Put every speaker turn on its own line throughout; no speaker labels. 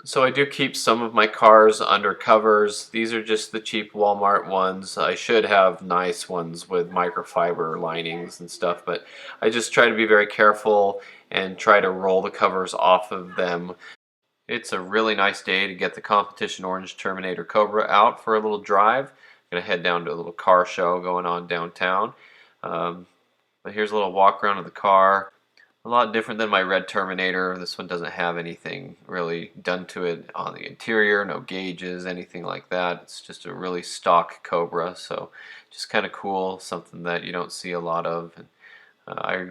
So I do keep some of my cars under covers. These are just the cheap Walmart ones. I should have nice ones with microfiber linings and stuff, but I just try to be very careful and try to roll the covers off of them. It's a really nice day to get the competition orange Terminator Cobra out for a little drive. I'm gonna head down to a little car show going on downtown. Um, but here's a little walk around of the car. A lot different than my red Terminator. This one doesn't have anything really done to it on the interior, no gauges, anything like that. It's just a really stock Cobra, so just kind of cool, something that you don't see a lot of. And I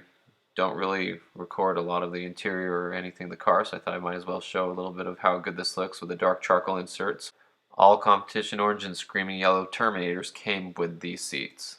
don't really record a lot of the interior or anything in the car, so I thought I might as well show a little bit of how good this looks with the dark charcoal inserts. All competition orange and screaming yellow Terminators came with these seats.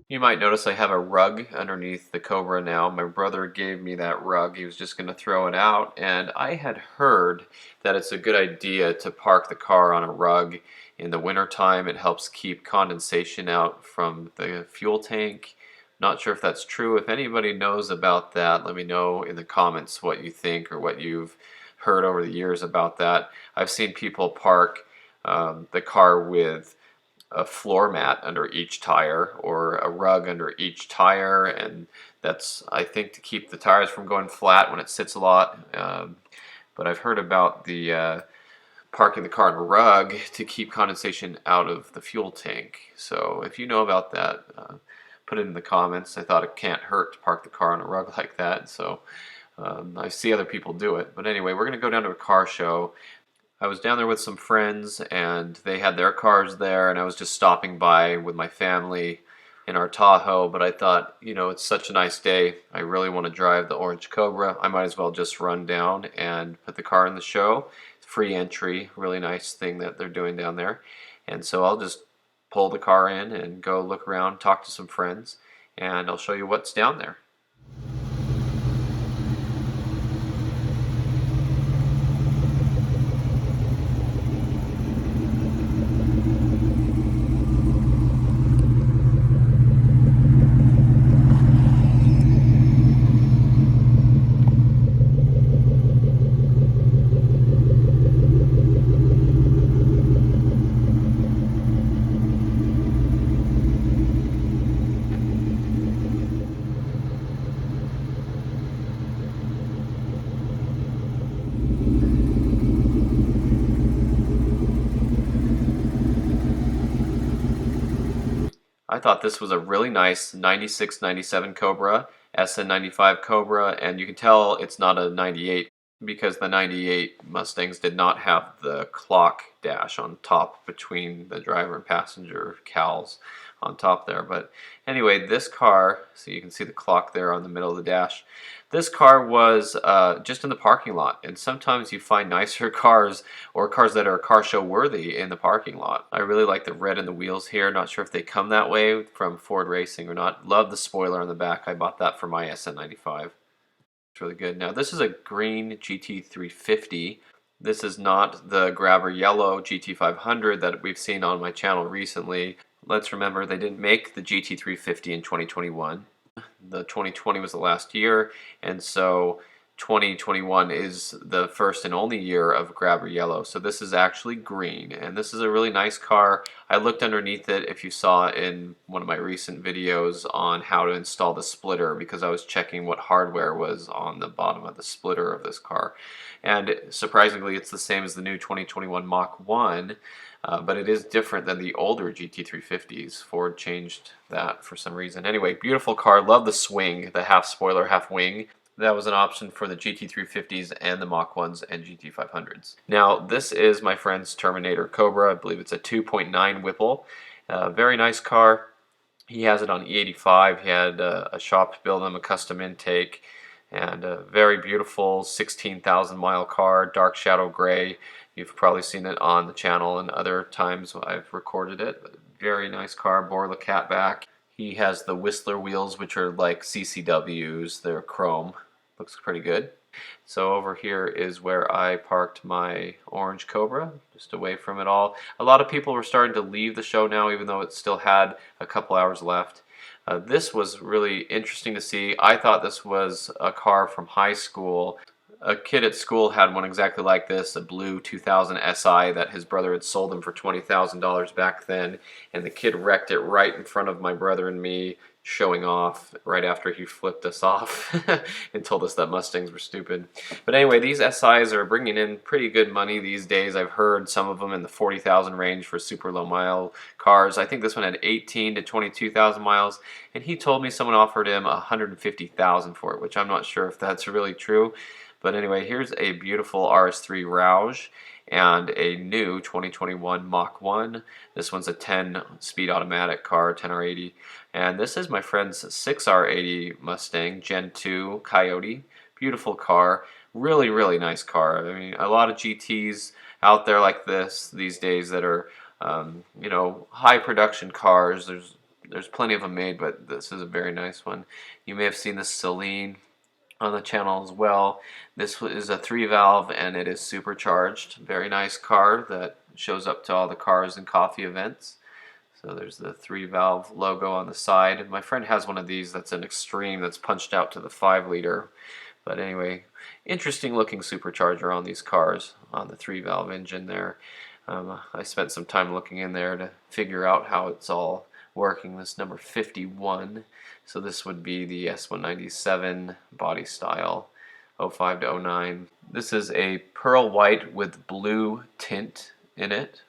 You might notice I have a rug underneath the Cobra now. My brother gave me that rug. He was just going to throw it out, and I had heard that it's a good idea to park the car on a rug in the wintertime. It helps keep condensation out from the fuel tank. Not sure if that's true. If anybody knows about that, let me know in the comments what you think or what you've heard over the years about that. I've seen people park the car with a floor mat under each tire or a rug under each tire, and that's, I think, to keep the tires from going flat when it sits a lot. But I've heard about the parking the car on a rug to keep condensation out of the fuel tank. So if you know about that, put it in the comments. I thought it can't hurt to park the car on a rug like that, so I see other people do it. But anyway, we're going to go down to a car show. I was down there with some friends and they had their cars there, and I was just stopping by with my family in our Tahoe, but I thought, you know, it's such a nice day. I really want to drive the orange Cobra. I might as well just run down and put the car in the show. Free entry, really nice thing that they're doing down there. And so I'll just pull the car in and go look around, talk to some friends, and I'll show you what's down there. I thought this was a really nice 96, 97 Cobra, SN95 Cobra, and you can tell it's not a 98 because the 98 Mustangs did not have the clock dash on top between the driver and passenger cowls on top there. But anyway, this car, so you can see the clock there on the middle of the dash, this car was just in the parking lot, and sometimes you find nicer cars or cars that are car show worthy in the parking lot. I really like the red in the wheels here. Not sure if they come that way from Ford Racing or not. Love the spoiler on the back. I bought that for my SN95. It's really good. Now this is a green GT350. This is not the grabber yellow GT500 that we've seen on my channel recently. Let's remember they didn't make the GT350 in 2021. The 2020 was the last year, and so 2021 is the first and only year of grabber yellow. So this is actually green, and this is a really nice car. I looked underneath it, if you saw in one of my recent videos on how to install the splitter, because I was checking what hardware was on the bottom of the splitter of this car. And surprisingly, it's the same as the new 2021 Mach 1, but it is different than the older GT350s. Ford changed that for some reason. Anyway, beautiful car. Love the swing, the half spoiler, half wing. That was an option for the GT350s and the Mach 1s and GT500s. Now, this is my friend's Terminator Cobra. I believe it's a 2.9 Whipple. Very nice car. He has it on E85. He had a shop build him a custom intake, and a very beautiful 16,000 mile car, dark shadow gray. You've probably seen it on the channel and other times I've recorded it. Very nice car, bore the cat back. He has the Whistler wheels, which are like CCWs. They're chrome. Looks pretty good. So over here is where I parked my orange Cobra, just away from it all. A lot of people were starting to leave the show now, even though it still had a couple hours left. This was really interesting to see. I thought this was a car from high school. A kid at school had one exactly like this, a blue 2000 SI that his brother had sold him for $20,000 back then, and the kid wrecked it right in front of my brother and me, showing off right after he flipped us off and told us that Mustangs were stupid. But anyway, these SIs are bringing in pretty good money these days. I've heard some of them in the 40,000 range for super low mile cars. I think this one had 18 to 22,000 miles, and he told me someone offered him 150,000 for it, which I'm not sure if that's really true. But anyway, here's a beautiful RS3 Rouge and a new 2021 Mach 1. This one's a 10-speed automatic car, 10R80. And this is my friend's 6R80 Mustang, Gen 2 Coyote. Beautiful car. Really, really nice car. I mean, a lot of GTs out there like this these days that are, you know, high production cars. There's plenty of them made, but this is a very nice one. You may have seen the Celine on the channel as well. This is a 3-valve and it is supercharged. Very nice car that shows up to all the cars and coffee events. So there's the 3-valve logo on the side. My friend has one of these that's an Extreme that's punched out to the 5-liter. But anyway, interesting looking supercharger on these cars on the 3-valve engine there. I spent some time looking in there to figure out how it's all working. This number 51, so this would be the S197 body style, 05 to 09. This is a pearl white with blue tint in it.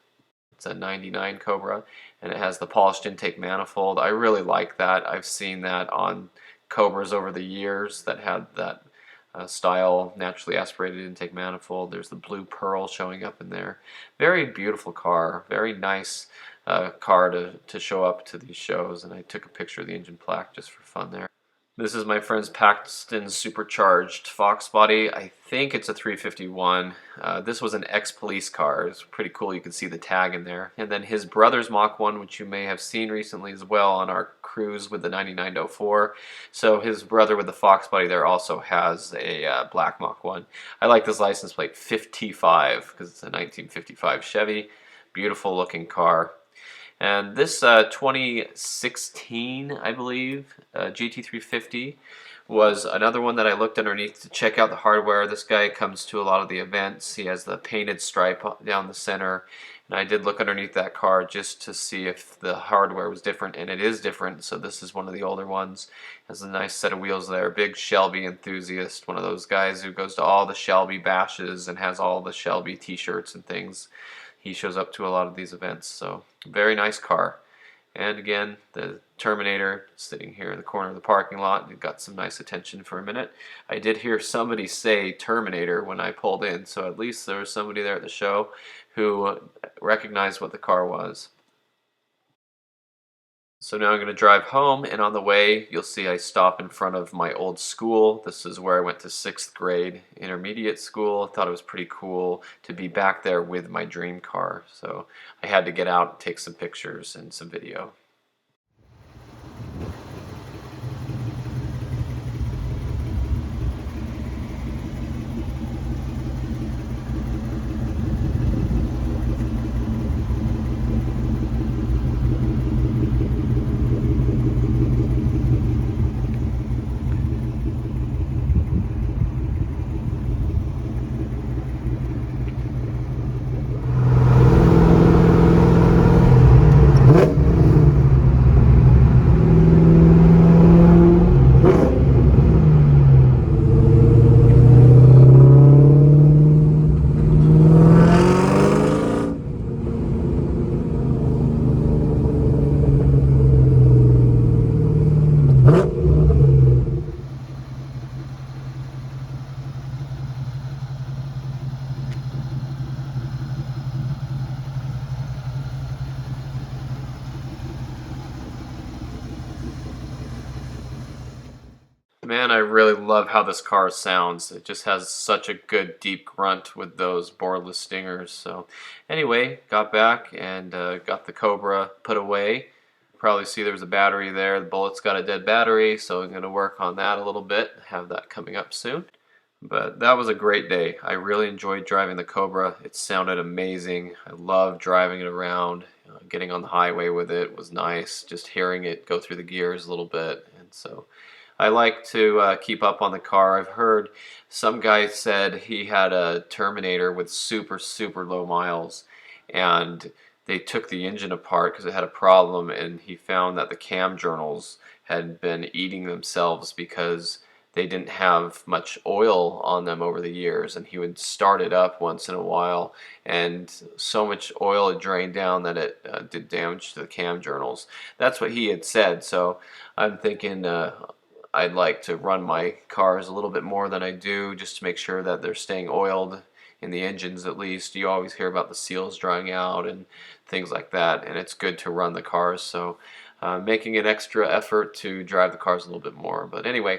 It's a 99 Cobra, and it has the polished intake manifold. I really like that. I've seen that on Cobras over the years that had that style naturally aspirated intake manifold. There's the blue pearl showing up in there. Very beautiful car, very nice car to show up to these shows, and I took a picture of the engine plaque just for fun there. This is my friend's Paxton supercharged Fox body. I think it's a 351. This was an ex-police car. It's pretty cool. You can see the tag in there. And then his brother's Mach 1, which you may have seen recently as well on our cruise with the 9904. So his brother with the Fox body there also has a black Mach 1. I like this license plate 55 because it's a 1955 Chevy. Beautiful looking car. And this 2016, I believe, GT350 was another one that I looked underneath to check out the hardware. This guy comes to a lot of the events. He has the painted stripe down the center. And I did look underneath that car just to see if the hardware was different, and it is different. So this is one of the older ones. Has a nice set of wheels there. Big Shelby enthusiast, one of those guys who goes to all the Shelby bashes and has all the Shelby t-shirts and things. He shows up to a lot of these events, so very nice car. And again, the Terminator sitting here in the corner of the parking lot. It got some nice attention for a minute. I did hear somebody say Terminator when I pulled in, so at least there was somebody there at the show who recognized what the car was. So now I'm going to drive home, and on the way you'll see I stop in front of my old school. This is where I went to 6th grade intermediate school. I thought it was pretty cool to be back there with my dream car. So I had to get out and take some pictures and some video. Man, I really love how this car sounds. It just has such a good deep grunt with those boreless stingers. So anyway, got back and got the Cobra put away. Probably see there's a battery there. The Bullet's got a dead battery, so I'm going to work on that a little bit. Have that coming up soon. But that was a great day. I really enjoyed driving the Cobra. It sounded amazing. I loved driving it around. Getting on the highway with it was nice. Just hearing it go through the gears a little bit. And so I like to keep up on the car. I've heard some guy said he had a Terminator with super, super low miles. And they took the engine apart because it had a problem. And he found that the cam journals had been eating themselves because they didn't have much oil on them over the years, and he would start it up once in a while, and so much oil had drained down that it did damage to the cam journals. That's what he had said. So I'm thinking I'd like to run my cars a little bit more than I do, just to make sure that they're staying oiled in the engines. At least you always hear about the seals drying out and things like that, and it's good to run the cars. So making an extra effort to drive the cars a little bit more. But anyway,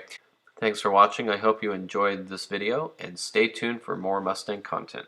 thanks for watching. I hope you enjoyed this video, and stay tuned for more Mustang content.